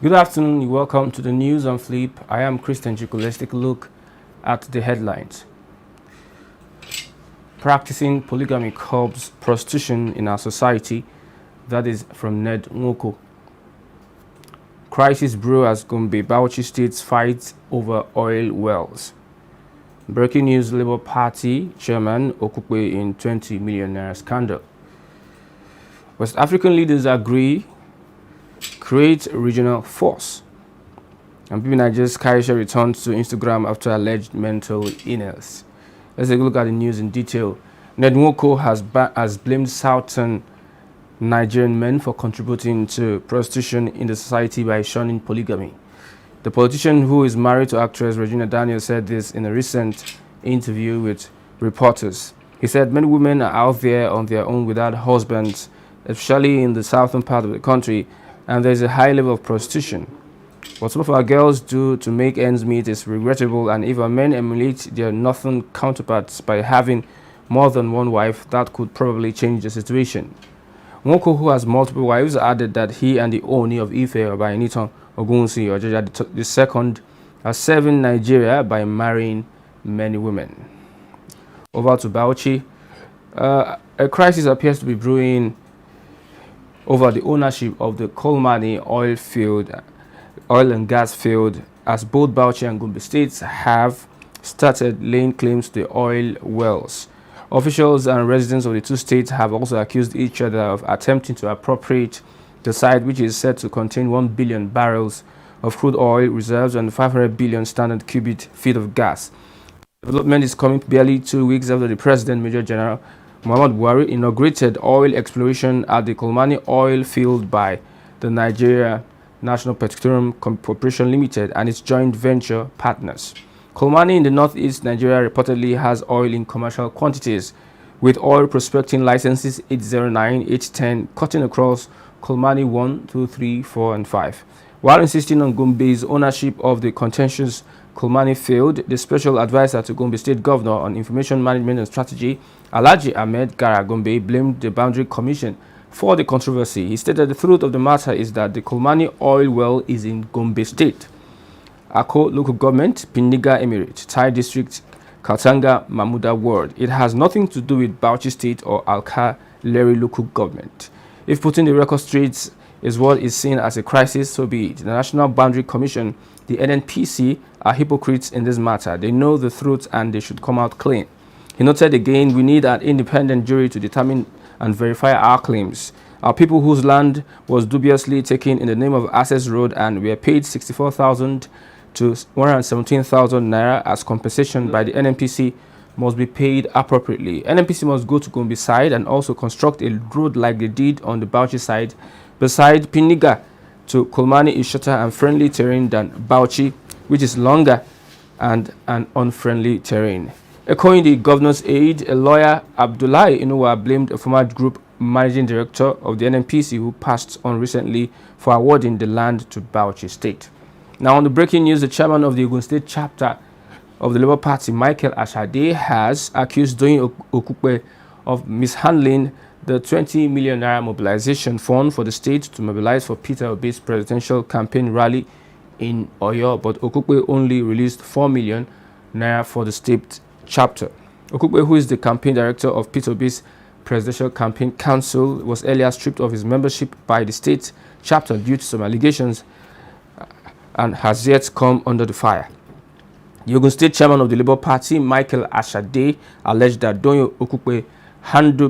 Good afternoon, welcome to the news on Flip. I am Christian Chiku. Let's take a look at the headlines. Practicing polygamy curbs prostitution in our society. That is from N20M. Crisis brew as Gombe Bauchi states fight over oil wells. Breaking news: Labour Party chairman Okupe in 20 million naira scandal. West African leaders agree create regional force. And people Nigeria's Kaisha returns to Instagram after alleged mental illness. Let's take a look at the news in detail. N20M has blamed Southern Nigerian men for contributing to prostitution in the society by shunning polygamy. The politician, who is married to actress Regina Daniel, said this in a recent interview with reporters. He said many women are out there on their own without husbands, especially in the southern part of the country, and there is a high level of prostitution. What some of our girls do to make ends meet is regrettable, and if our men emulate their northern counterparts by having more than one wife, that could probably change the situation. Nwoko, who has multiple wives, added that he and the Oni of Ife, Obainitan Ogunsi or Jaja II, are serving Nigeria by marrying many women. Over to Bauchi. A crisis appears to be brewing over the ownership of the Kolmani oil and gas field, as both Bauchi and Gombe states have started laying claims to the oil wells. Officials and residents of the two states have also accused each other of attempting to appropriate the site, which is said to contain 1 billion barrels of crude oil reserves and 500 billion standard cubic feet of gas. Development is coming barely 2 weeks after the President, Major General Muhammad Buhari, inaugurated oil exploration at the Kolmani oil field by the Nigeria National Petroleum Corporation Limited and its joint venture partners. Kolmani in the northeast Nigeria reportedly has oil in commercial quantities, with oil prospecting licenses 809, 810 cutting across Kolmani 1, 2, 3, 4, and 5. While insisting on Gombe's ownership of the contentious Kolmani field, the special advisor to Gombe State Governor on Information Management and Strategy, Alhaji Ahmed Gara Gombe, blamed the Boundary Commission for the controversy. He stated the truth of the matter is that the Kolmani oil well is in Gombe State, Ako local government, Pinniga Emirate, Thai district, Katanga, Mamuda ward. It has nothing to do with Bauchi State or Alka Leri local government. If putting the record straight is what is seen as a crisis, so be it. The National Boundary Commission, the NNPC, are hypocrites in this matter. They know the truth and they should come out clean. He noted again, we need an independent jury to determine and verify our claims. Our people whose land was dubiously taken in the name of Access Road and were paid 64,000 to 117,000 naira as compensation by the NNPC must be paid appropriately. NNPC must go to Gombe side and also construct a road like they did on the Bauchi side. Beside Pinniga to Kolmani is shorter and friendly terrain than Bauchi, which is longer and an unfriendly terrain. Echoing the governor's aide, a lawyer, Abdullahi Inuwa, blamed a former group managing director of the NNPC who passed on recently for awarding the land to Bauchi State. Now, on the breaking news, the chairman of the Ogun State chapter of the Labour Party, Michael Ashade, has accused Doyin Okupe of mishandling the 20 million naira mobilization fund for the state to mobilize for Peter Obi's presidential campaign rally in Oyo, but Okupe only released 4 million naira for the state chapter. Okupe, who is the campaign director of Peter Obi's presidential campaign council, was earlier stripped of his membership by the state chapter due to some allegations and has yet come under the fire. The Ogun State chairman of the Labour Party, Michael Ashade, alleged that Doyin Okupe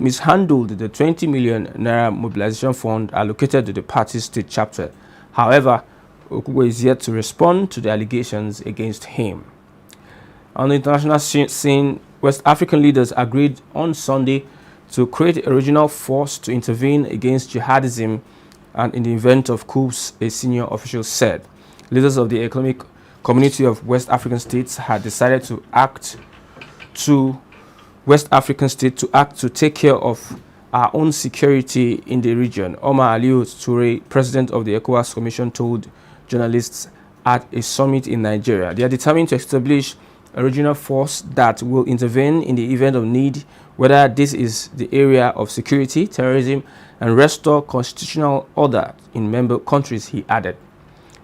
mishandled the 20 million naira mobilization fund allocated to the party's state chapter. However, Okupe is yet to respond to the allegations against him. On the international scene, West African leaders agreed on Sunday to create a regional force to intervene against jihadism and in the event of coups, a senior official said. Leaders of the Economic Community of West African States had decided to take care of our own security in the region. Omar Aliyu Toure, president of the ECOWAS Commission, told journalists at a summit in Nigeria. They are determined to establish a regional force that will intervene in the event of need, whether this is the area of security, terrorism, and restore constitutional order in member countries, he added.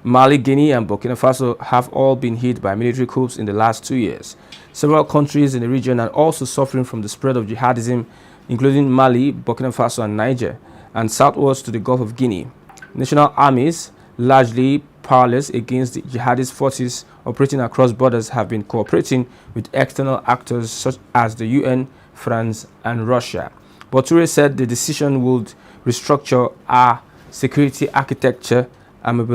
Mali, Guinea, and Burkina Faso have all been hit by military coups in the last 2 years. Several countries in the region are also suffering from the spread of jihadism, including Mali, Burkina Faso, and Niger, and southwards to the Gulf of Guinea. National armies, largely powerless against the jihadist forces operating across borders, have been cooperating with external actors such as the UN, France, and Russia. But Toure said the decision would restructure our security architecture, and the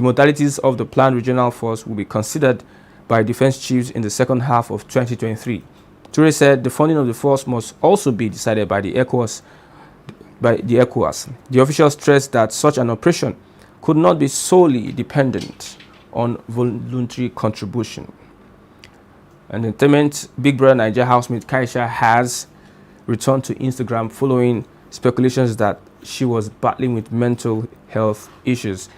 modalities of the planned regional force will be considered by defense chiefs in the second half of 2023. Toure said the funding of the force must also be decided by the ECOWAS. The official stressed that such an operation could not be solely dependent on voluntary contribution. And entertainment, Big Brother Nigeria housemate Kaisha has returned to Instagram following speculations that she was battling with mental health issues.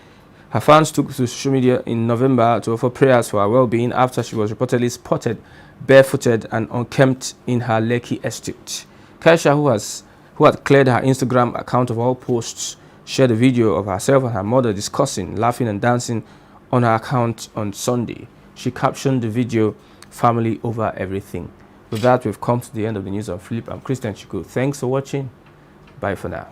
Her fans took to social media in November to offer prayers for her well-being after she was reportedly spotted barefooted and unkempt in her Lekki estate. Kaisha, who had cleared her Instagram account of all posts, shared a video of herself and her mother discussing, laughing, and dancing on her account on Sunday. She captioned the video, "Family over everything." With that, we've come to the end of the news on Flip. I'm Christian Chiku. Thanks for watching. Bye for now.